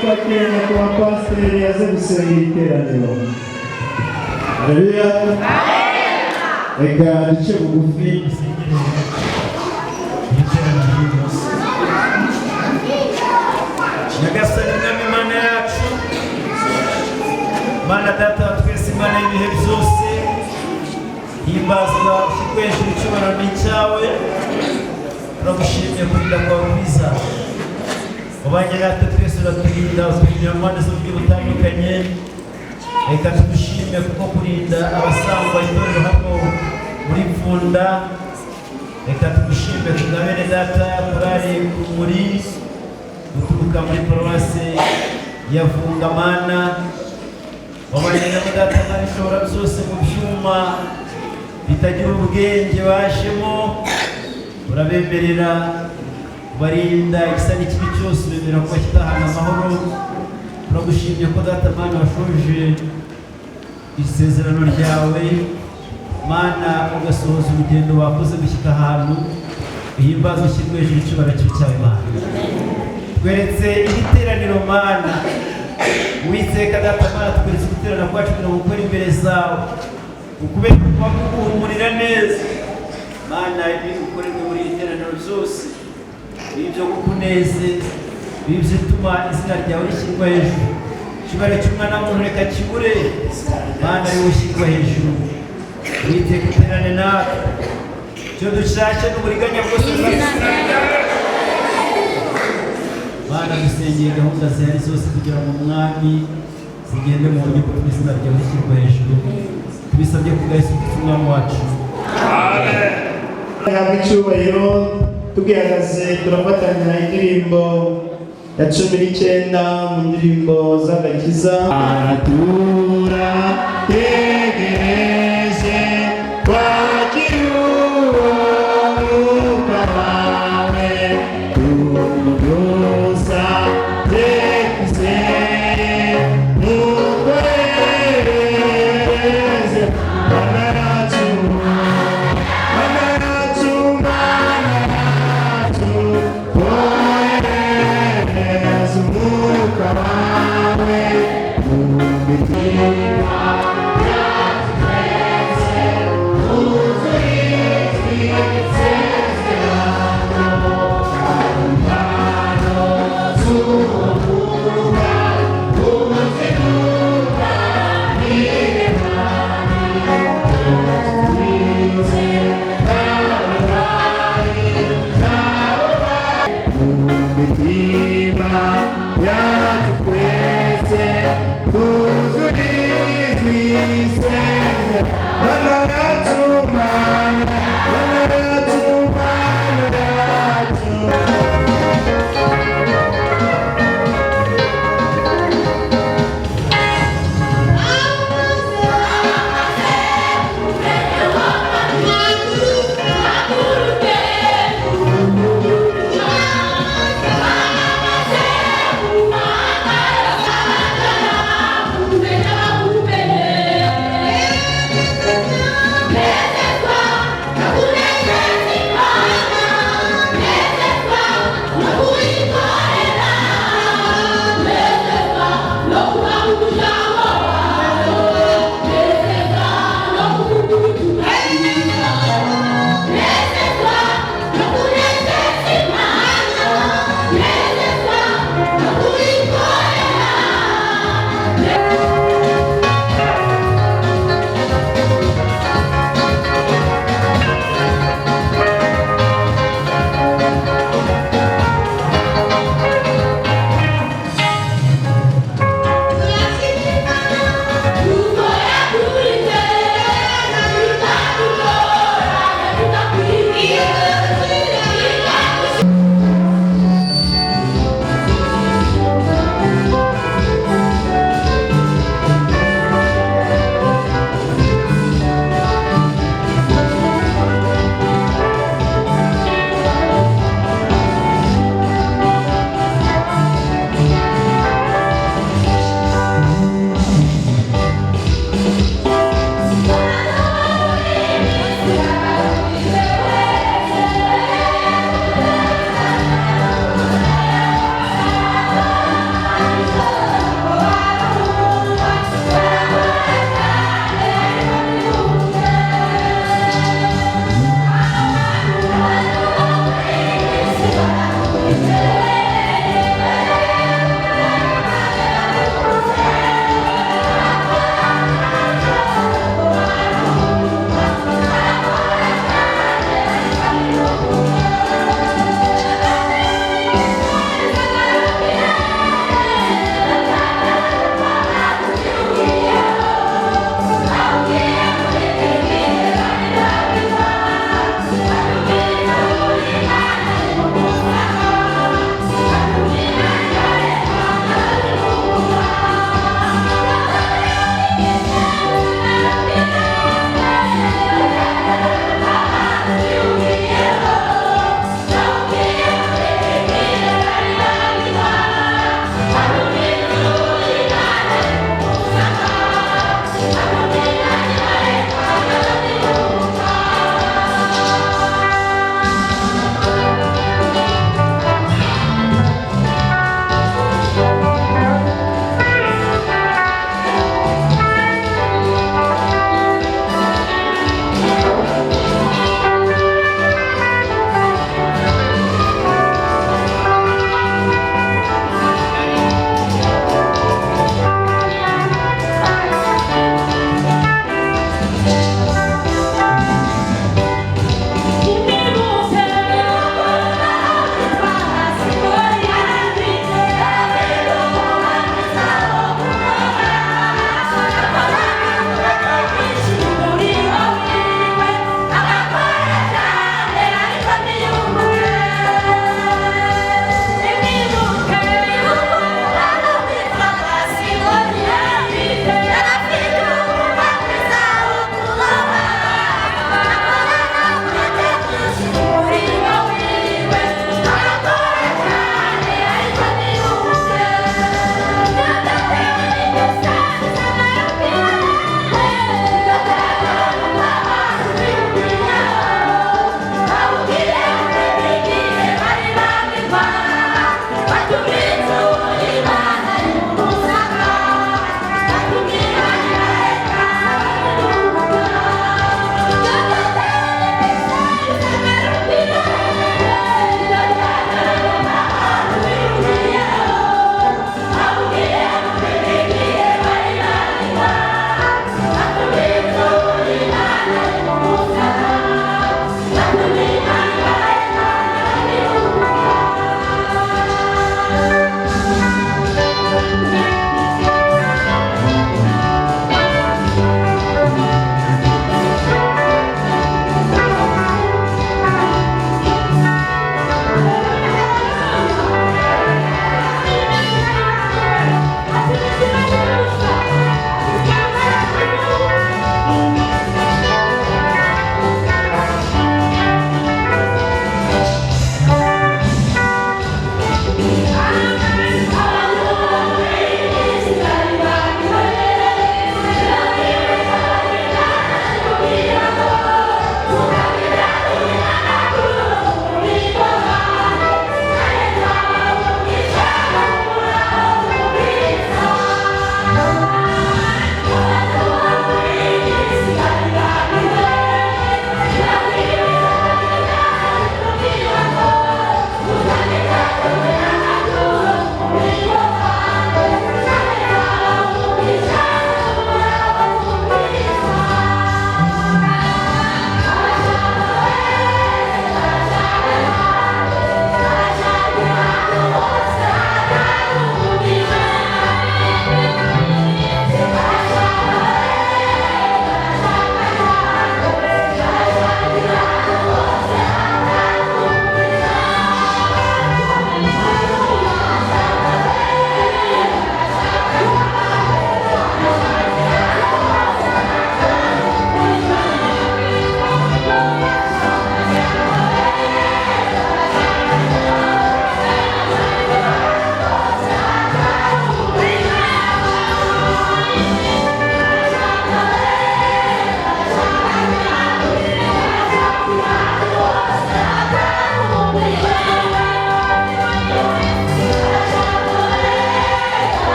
twakire nyakubahwa pasiteri yaze gusengera iteraniro. Haleluya. Reka duce bugufi. Nyagasani mwami Mana yacu, Mana Data wa twese, Mana y'ibihe byose, himbazwa ushyirwe hejuru icyubahiro ni icyawe. Turagushimiye kurinda kwawe kwiza, wabanye natwe twese uraturinda, uturinda mu mpande z'uburyo butandukanye. Reka tugushime kuko kurinda abasangwa itorero hano muri Mfunda. Reka tugushime kubwa bene Data korali Urumuri uturuka muri paruwasi ya Vunga. Mana wabanye na Data Mana ishobora byose mu byuma bitagira ubwenge bashemo, urabemerera barinda igisa n'ikibi cyose, ubemera ko kitahana amahoro. Turagushimye ko Data Mana washoje isezerano ryawe, Mana ugasohoza urugendo wakoze gushyika ahantu. Ihimbaza ushyirwe hejuru icyubahiro cyawe Mana. Tweretse iri teraniro Mana, Uwiteka Data Mana, tweretse guterana kwacu kugira ngo ukore imbere zawe, ukubera kuguhumurira neza Mana. Ibintu ukorerwe muri iri teraniro byose ibyo kukunezeza, ibyo bituma izina ryawe rishyirwa hejuru. Icyubahiro cy'umwana w'umuntu reka kibure Mana, ari wowe ushyirwa hejuru. Uwiteka uterane natwe, icyo dushaka n'uburiganya bwose Mana, dusengeye gahunda zihari zose kugira ngo umwami zigende mu buryo bwo izina ryawe rishyirwa hejuru. Tubisabye ku bwa Yesu Kristo umwami wacu. Amen. Ntabwo icyubahiro tugihagaze turafatanya indirimbo ya 19 mu ndirimbo z'agakiza. Atura yegereze kwakira umwuka wawe, tumudusa tekizeye mukoreze manaratu kohereza umwuka wawe mu mitima Uma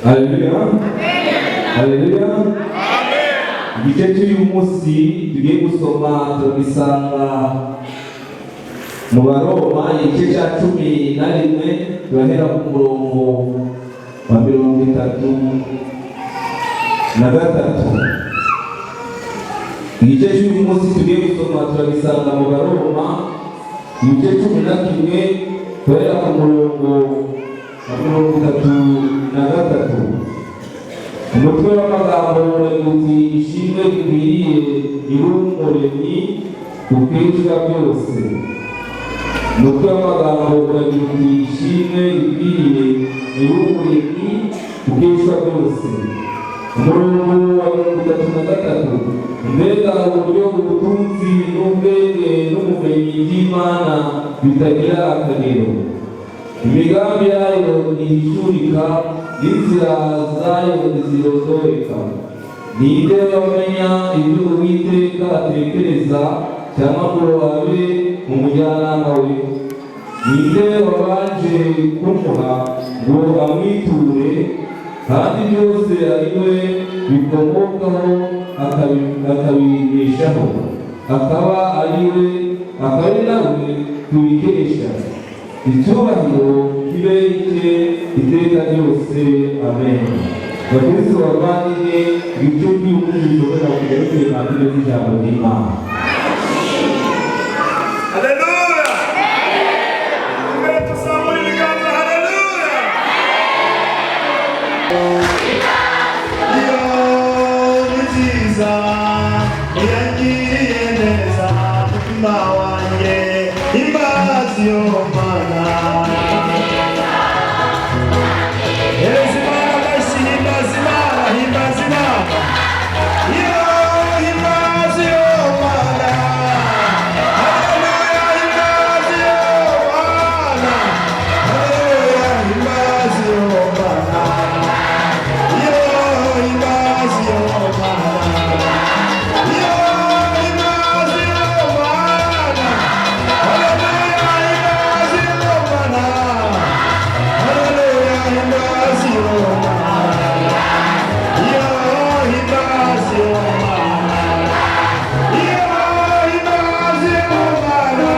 Haleluya. Haleluya. Igice cy'uyu munsi tugiye gusoma turabisanga mu Baroma igice cya 11 turahera ku murongo wa 33. Igice cy'uyu munsi tugiye gusoma turabisanga mu Baroma igice 11 turahera ku murongo wa 33. Umutwe w'amagambo uti ishimwe rikwiriye Umuremyi ukeshwa byose. Umutwe w'amagambo uti ishimwe rikwiriye Umuremyi ukeshwa byose. Umurongo wa 33. Mbega uburyo ubutunzi n'ubwenge n'ubumenyi by'Imana bitagira akagero. Imigambi yayo ntihishurika, n'inzira zayo ntizirondoreka. Ninde wamenya ibyo Uwiteka atekereza, cyangwa ngo abe umujyanama we? Ninde wabanje kumuha ngo amwiture, kandi byose ari we bikomokaho akabibeshaho, akaba ari nawe tubikesha. Icyubahiro kibe icye iteka ryose. Amen. Bakristo bavandimwe, ibice by'umunsi bishobora kugera ku ihangiro ry'ijambo ry'Imana. Haleluya. Mbere tuzamura ibiganza. Haleluya. Iyo ni nziza yangiriye neza umutima wanjye, imbabazi yo Mana. Himbaza Imana, himbaza Imana. Iyo himbaza yo Mana. Haleluya, himbaza yo Mana. Haleluya, himbaza yo Mana. Iyo himbaza yo Mana. Iyo himbaza yo Mana. Haleluya, himbaza yo Mana. Haleluya, himbaza yo Mana. Iyo himbaza yo Mana. Iyo himbaza yo Mana.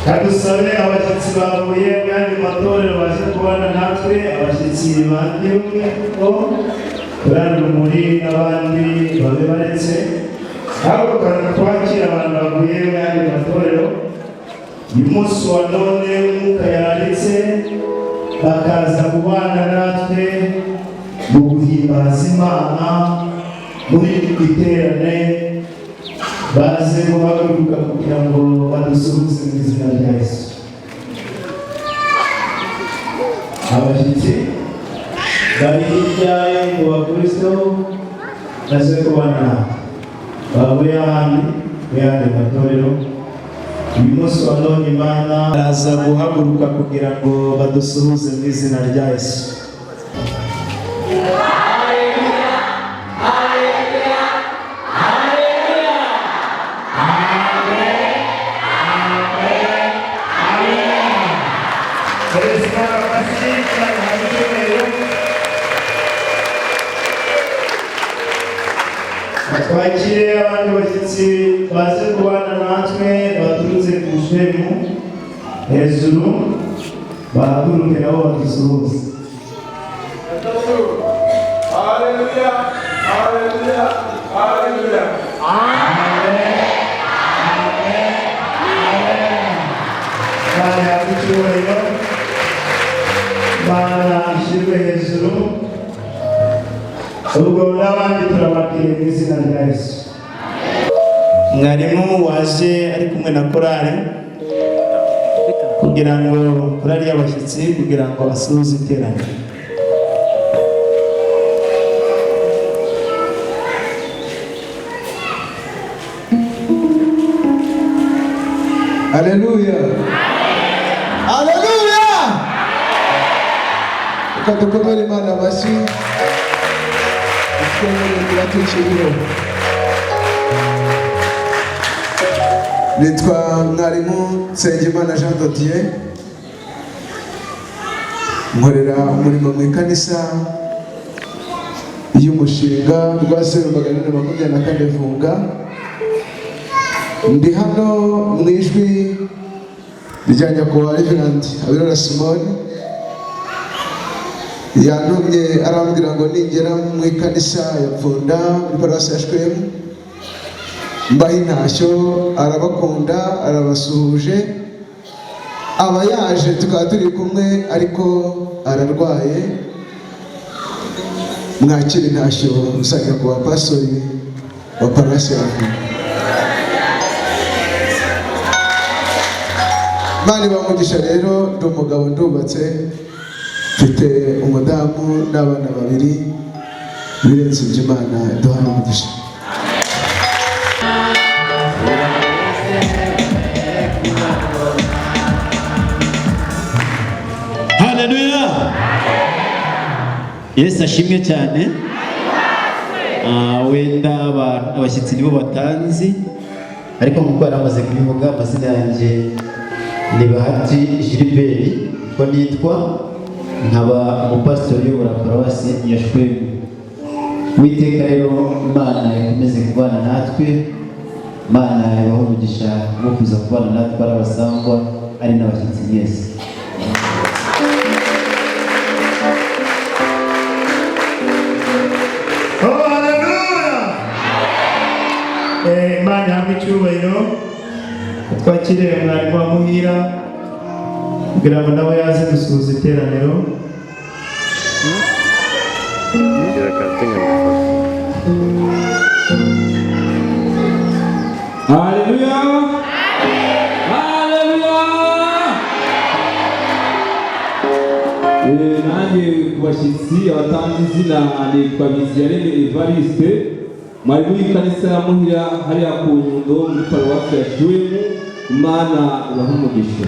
kadusabe abashyitsi bavuye kandi matorero baje kubana natwe, abashyitsi bagiye ko kurana urumuri n'abandi babe baretse, ahubwo kandi twakira abantu bavuye kandi matorero uyu munsi wa none umwuka yararetse bakaza kubana natwe mu guhimbaza Imana muri iki giterane, baze guhaguruka kugira ngo badusuhuze mu izina rya Yesu. Abashyitsi bari hirya mu bakristo baze kubana natwe bavuye ahandi mu yandi matorero, uyu munsi wa none Imana araza guhaguruka kugira ngo badusuhuze mu izina rya Yesu. Twakire abandi bashyitsi baze kubana natwe baturutse ku Shemu hejuru, bahaguruke nabo badusuhuze. Haleluya, haleluya, haleluya. Amen, amen, amen. Bana yakucyubahiro, bana ishirwe hejuru, ubwo n'abandi turababwira mu izina rya Yesu. Mwarimu waje ari kumwe na korali kugira ngo korali y'abashyitsi kugira ngo basuhuze iterambere. Haleluya, haleluya. Ukadukomere Imana amashyi, twemere tuciyeho. Nitwa mwarimu Nsengimana Jean Dodier, nkorera umurimo mu ikanisa y'umushinga rwa 024 Vunga. Ndi hano mu ijwi rya nyakubahwa Reverend Abirora Simoni, yantumye arambwira ngo ningera mu ikanisa ya Pfunda muri paruwasi ya Shwemu mbahe intashyo, arabakunda, arabasuhuje, aba yaje tukaba turi kumwe ariko ararwaye. Mwakira intashyo usanga ku bapastori wa paruwasi ya Pfunda. Mani bamugisha rero, ndi umugabo ndubatse, mfite umudamu n'abana babiri, birenze ibyo Imana duhana umugisha. Haleluya, Yesu ashimwe cyane. Wenda abashyitsi nibo batanzi, ariko nkuko yari amaze kubivuga, amazina yanjye ni Bahati Gilbert, ko nitwa, nkaba umupastori uyobora paruwasi ya Shwemu. Uwiteka rero Imana yakomeze kubana natwe, Imana yabaho umugisha wo kuza kubana natwe ari abasangwa ari n'abashyitsi mwese. Oh, haleluya. Imana yahabwe icyubahiro. Twakire mwarimu wa Muhira kugira ngo nawe yaze gusuhuza iteraniro. Haleluya, haleluya. Nanjye ku bashyitsi abatanze izina nitwa Biziyaremye Evariste, mwarimu w'ikanisa ya Muhira hariya ku Nyundo muri paruwasi ya Shwemu. Imana ibahe umugisha.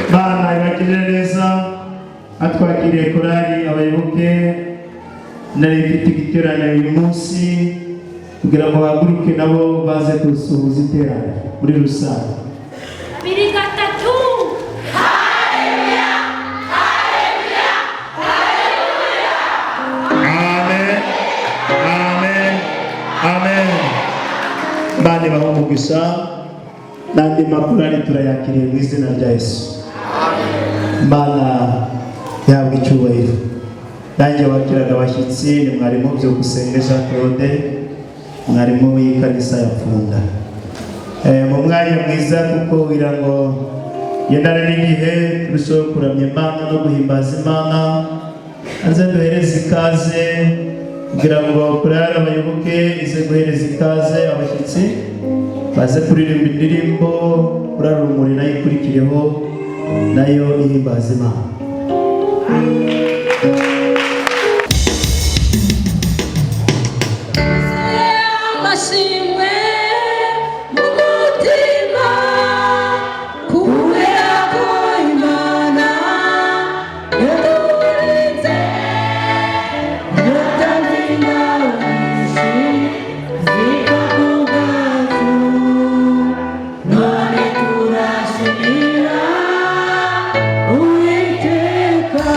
Imana ibagirire neza, atwakiriye korali abayoboke nari mfite igiterane uyu munsi kugira ngo bahaguruke nabo baze gusuhuza iterane muri rusange. Imana ibahe umugisha n'andi makurari turayakiriye mu izina rya Yesu. Imana yahabwa icyubahiro. Nanjye wakiraga abashyitsi ni mwarimu Byukusenge Jean Claude, mwarimu w'ikanisa ya Pfunda. Mu mwanya mwiza kuko wira ngo yendane n'igihe turushaho kuramya Imana no guhimbaza Imana, aze duhereze ikaze kugira ngo kurara abayoboke ize guhereza ikaze abashyitsi baze kuririmba indirimbo kurara urumuri nayo ikurikireho nayo ihimbaza Imana. Uwiteka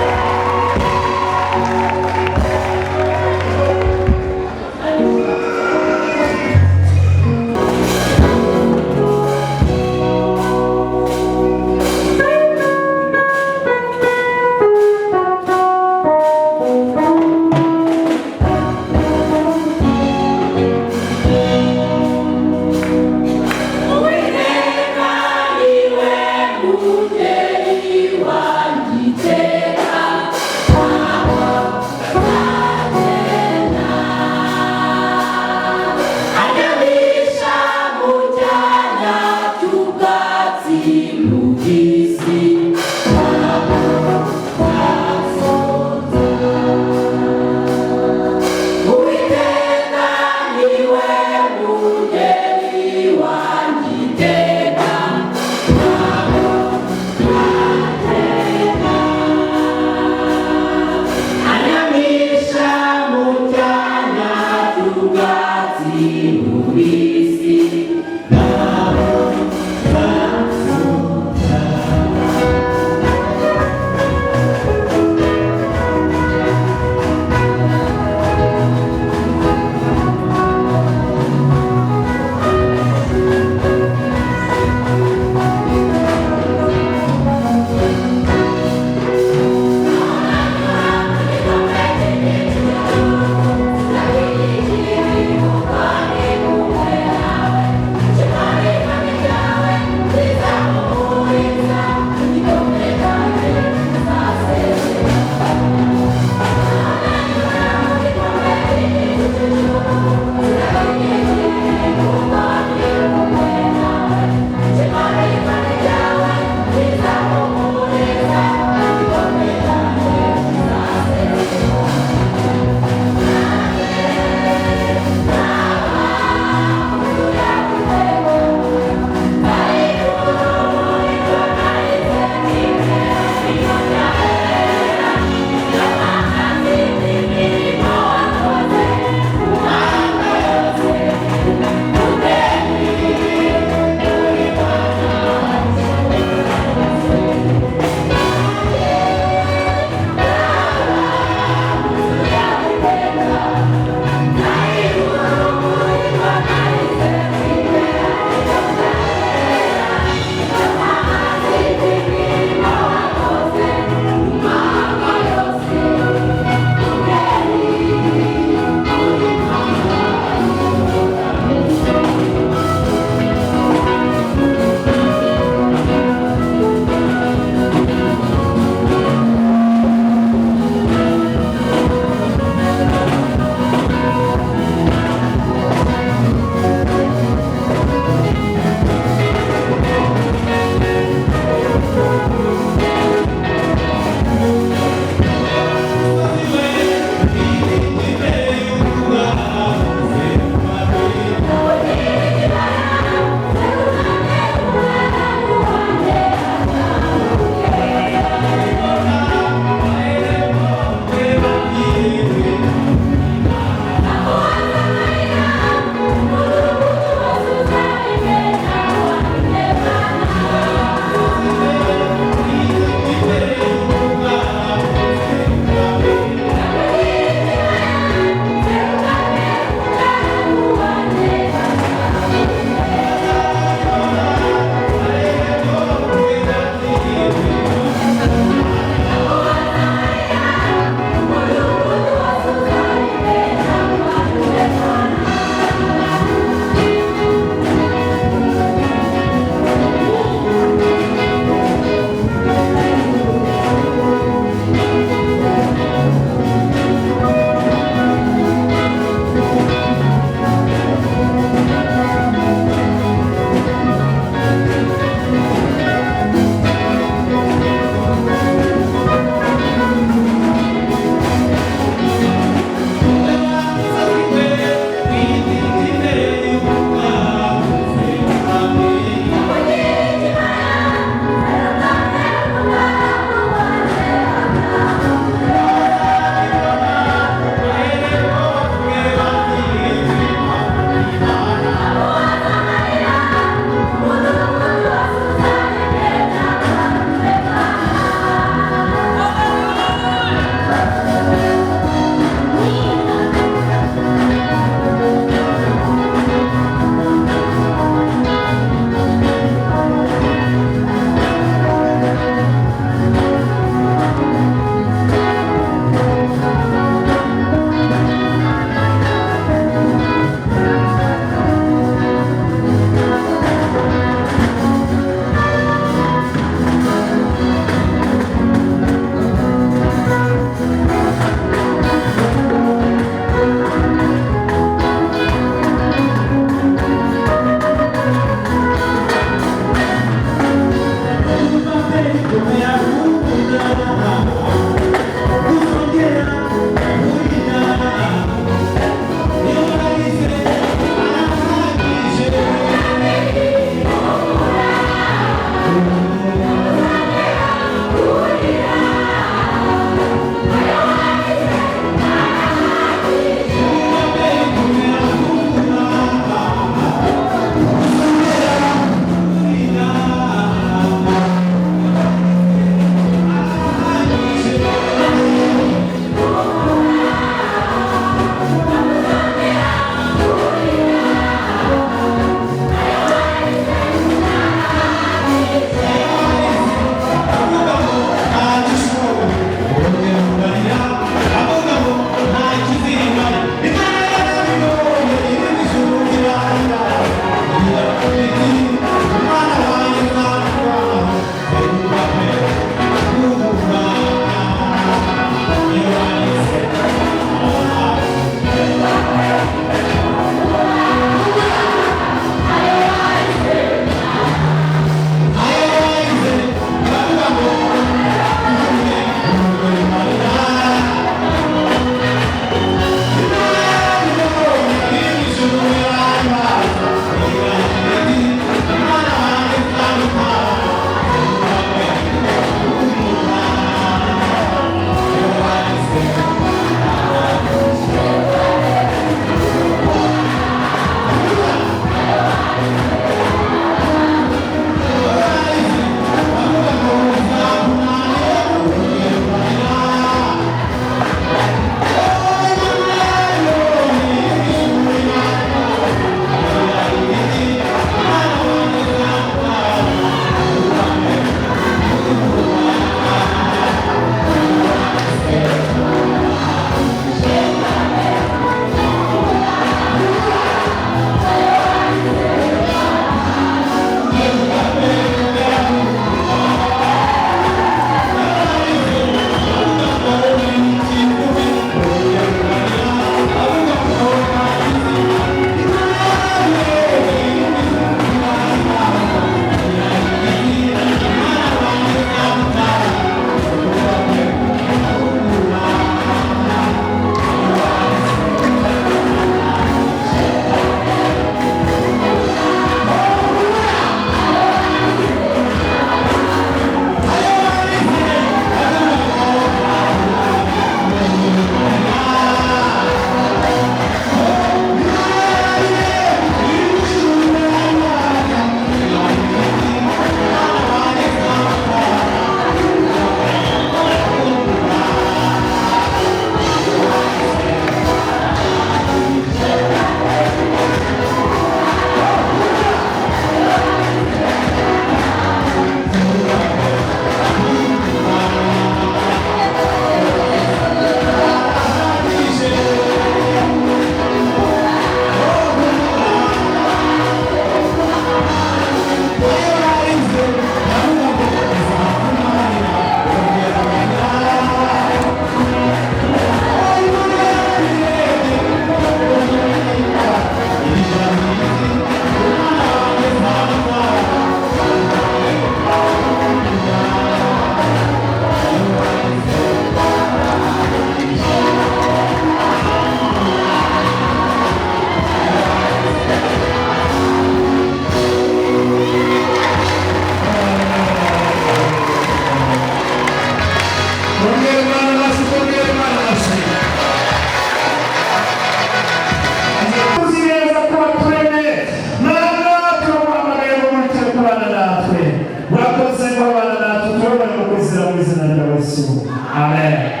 Yesu. Amen.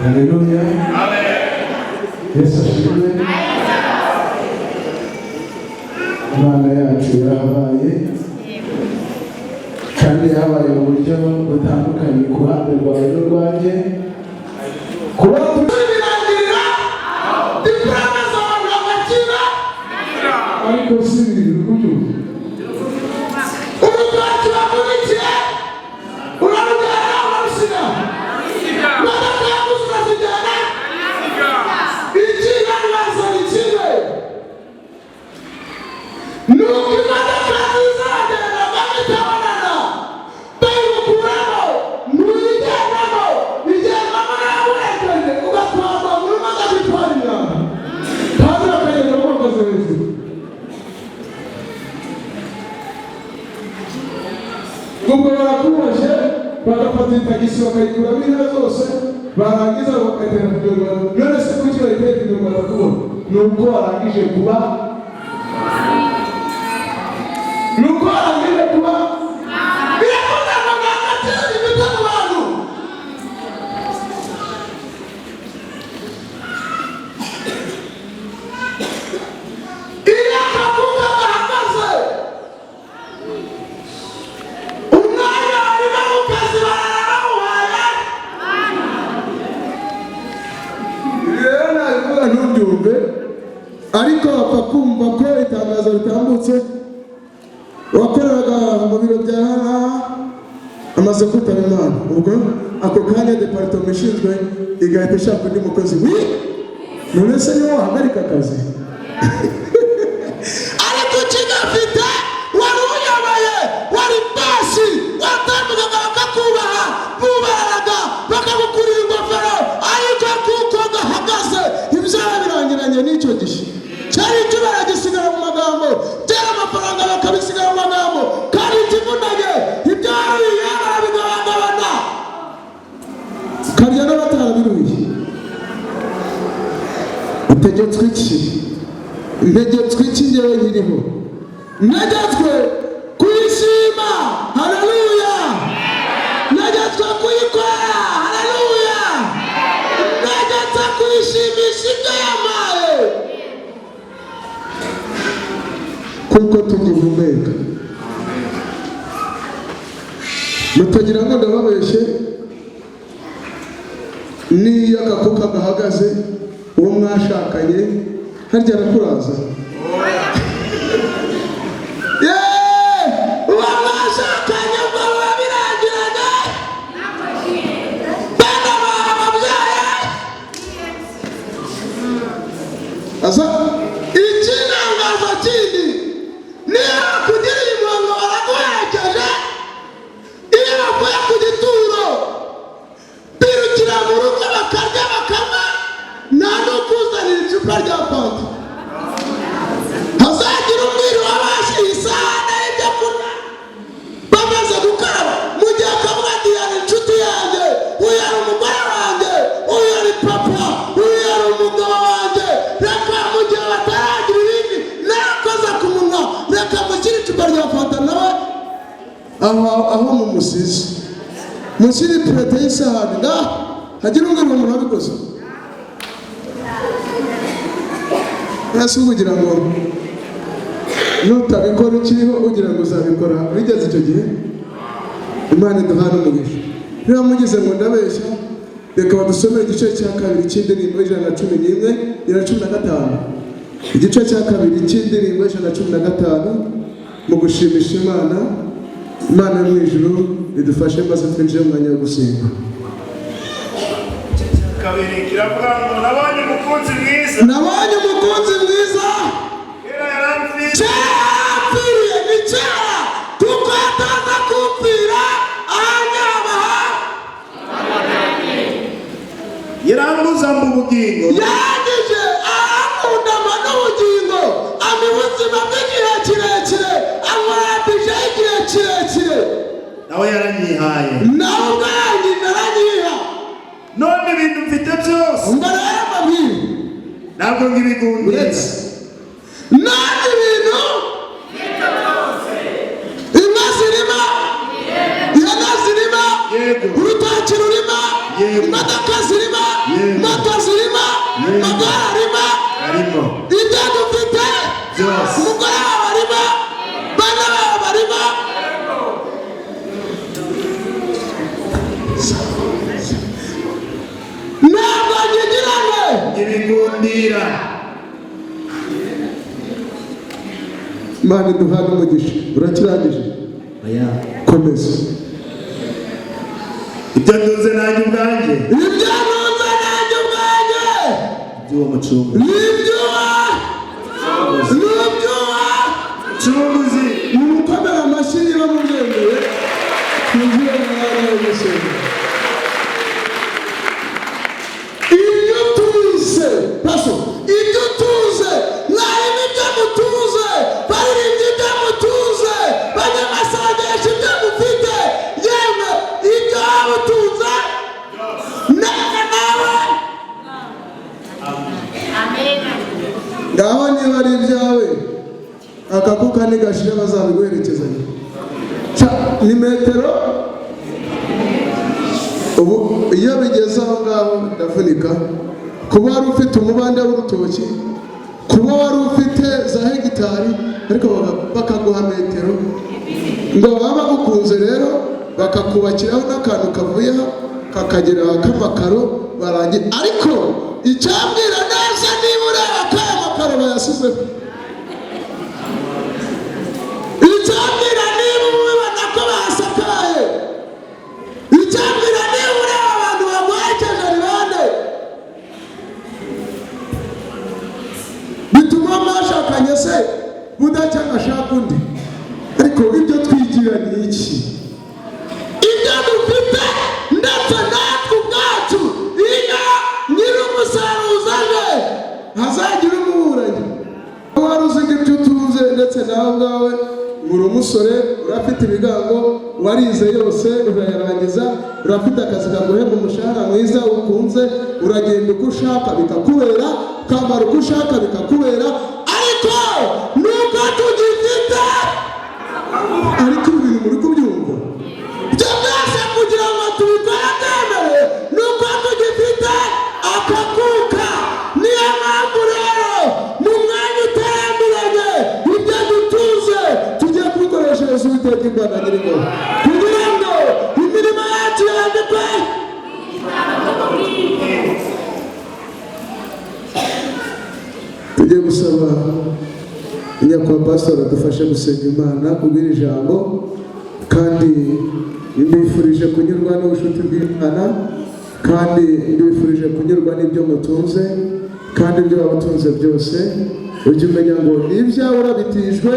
Haleluya. Yesu ashimwe. Imana yacu yabaye kandi yabaye mu buryo butandukanye ku ruhande rwawe n'urwanjye. Kuba birangirira diplome z'abantu bagakira ariko si ibintu kubyumva. Umutwaki wakurikiye urarugana urarusina ubwo barakubaje bagafata itagisi bakayikuramo intebe zose barangiza bakagenda kugenda none se kuki bayiteye kugenda bakubona ni uko warangije kuba biravuga ngo ntagatera imita mu bantu iyo akavuga gahagaze umwanya arimo mu kazi bararawuhaye rero nabivuga ntubyumve ariko bapfa kumva ko itangazo ritambutse wakoreraga mu biro bya amaze kwitaba Imana ubwo ako kanya departement ishinzwe igahita ishaka undi mukozi none se niwe wahagarika akazi ariko ukigafite wari uyoboye wari basi watambukaga bakakubaha bubaraga bakagukurira ingofero ariko kuko gahagaze ibyaha birangiranye n'icyo gihe cyari ikibara gisigara mu magambo byari amafaranga bakabisigara mu magambo kandi ikivunanye ibyariye barabigabagabana karya n'abatarabiruye utegetswe iki ntegetswe iki ngewe nkiriho ntegetswe kuyishima haleluya ntegetswe kuyikora haleluya ntegetswe kuyishimisha ibyo yamaye kuko tugihumeka mutagira ngo ndababeshye niyo agakuka gahagaze uwo mwashakanye harya arakuraza uwo mwashakanye ubwo biba birangiranye bana bawe ababyaye asa ikinangaza kindi niyo bakugiriye impongo baraguherekeje iyo bavuye ku gituro birukira mu rugo bakarya bakanywa nta n'ukuzanira icupa rya fanta hazagira umwiri wabashiye isahane y'ibyo kurya bamaze gukaraba mu gihe akavuga ati yari inshuti yanjye uyu yari umugore wanjye uyu yari papa uyu yari umugabo wanjye reka mu gihe bataragira ibindi narakoza ku munwa reka mushyire icupa rya fanta nawe aho mumusize mushyire ipurete y'isahani ngaho hagira umwirwa umuntu wabikoze hasi kugira ngo nutabikora ukiriho ugira ngo uzabikora bigeze icyo gihe Imana iduhana umugisha niba mugize ngo ndabeshya reka badusomere igice cya kabiri cy'indirimbo 111 115 igice cya kabiri cy'indirimbo 115 mu gushimisha Imana yo mu ijuru idufashe maze twinjire mu mwanya wo gusenga kabiri kiravuga ngo nabonye umukunzi mwiza kera yaramfiriye ni kera kuko ataza kumpfira ahanyabaha yarambuza mu bugingo yangije aramundama n'ubugingo ama ubuzima bw'igihe kirekire amurambije igihe kirekire nawe yaranyihaye nawe ubwanjye ntabwo ngibigundira nani ibintu inka zirima ihene zirima urutoki rurima imodoka zirima moto zirima amagare arima arimo ibyo dufite byose umugore wawe arima bana bawe barima ntabwo ngigirane ngibigundira Imana iduhane umugisha urakirangije komeza ibyo nduze nanjye ubwanjye ibyo ntuze nanjye ubwanjye iby'uwo mucungu mucunguzi nimukomere amashyi niba mubyemeye twinjire mu mwanya w'umusenyi ibyo tuze paso ibyo tuze mwarimu ibyo mutuze baririmbyi ibyo mutuze banyamasengesho ibyo mufite yemwe ibyo waba utuze nanga nawe ngaho niba ari ibyawe akakuka nigashira bazabiguherekezanya ni metero ubu iyo bigeze aho ngaho ndavunika kuba wari ufite umubande w'urutoki kuba wari ufite za hegitari ariko bakaguha metero ngo baba bagukunze rero bakakubakiraho n'akantu kavuyeho kakagera k'amakaro barangira ariko icyambwira neza niba ureba ko aya makaro bayasizeho icyambwira niba ubibona ko basakaye icyambwira niba ureba abantu baguherekeje ni bande bituma mwashakanye se budacya ngashaka undi ariko ibyo twigira ni iki ibyo dufite ndetse natwe ubwacu iyo nyir'umusaruzi aje ntazagira umuburanyi wari uzi ibyo utunze ndetse nawe ubwawe uri umusore urafite ibigango warize yose urayarangiza urafite akazi kaguhemba umushahara mwiza ukunze uragenda uko ushaka bikakubera ukambara uko ushaka bikakubera ariko nuko tugifite ariko ibi bintu muri kubyumva ibyo byose kugira ngo tubikore byemewe nuko tugifite akakuka niyo mpamvu rero mu mwanya utarambiranye ibyo dutuze tugiye kubikoreshereza Uwiteka Imana nyir'ingabo kugira ngo imirimo yacu yandikwe tugiye gusaba nyakubahwa pastor adufashe gusenga Imana kubwira ijambo kandi mbifurije kunyurwa n'ubushuti bw'Imana kandi mbifurije kunyurwa n'ibyo mutunze kandi ibyo wabutunze byose ujye umenya ngo n'ibyawe urabitijwe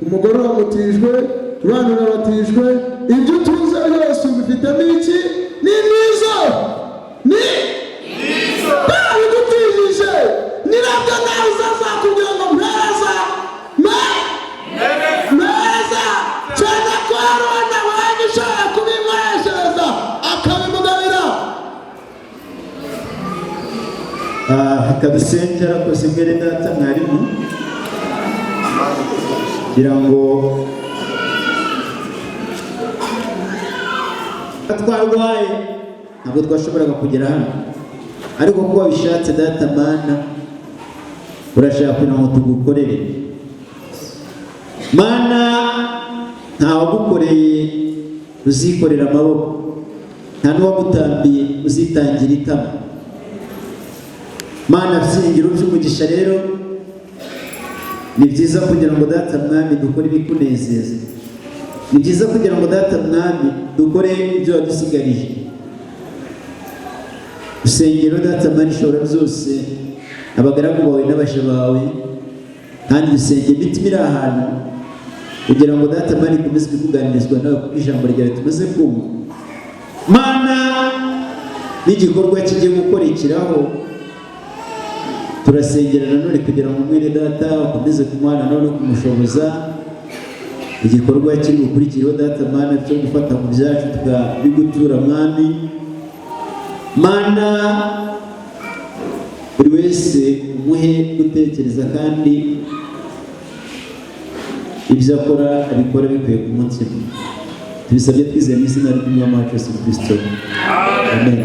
umugore uramutijwe abana urabatijwe ibyo utunze byose ubifitemo iki ni mwiza ni mwiza bigutijije nyirabyo nawe uzazakubwira ngo mpereza mpereza cyane ko hari uwenda wanjye ushobora kubimworeshereza akabimugabira akadusengera kose mbere data mwarimu kugira ngo twarwaye ntabwo twashoboraga kugera hano ariko kuba wabishatse data mana urashaka kugira ngo tugukorere mana ntawagukoreye uzikorera amaboko nta n'uwagutambiye uzitangira itama mana byiringiro by'umugisha rero ni byiza kugira ngo data mwami dukore ibikunezeza ni byiza kugira ngo data mwami dukore ibyo wadusigarije usengero data mwami ishobora byose abagaragu bawe n'abaja bawe kandi dusenge imitima iri ahantu kugira ngo data mwami ikomeze kukuganirizwa nawe kuko ijambo ryawe tumaze kumva mana n'igikorwa kigiye gukurikiraho turasengera nanone kugira ngo mwene data ukomeze kumwana no kumushoboza igikorwa kiri gukurikiyeho data mana cyo gufata mu byacu tukabigutura mwami mana buri wese umuhe gutekereza kandi ibyo akora abikora bikuye ku mutima. Tubisabye twizeye mu izina ry'Umwami wacu Yesu Kristo. Amen.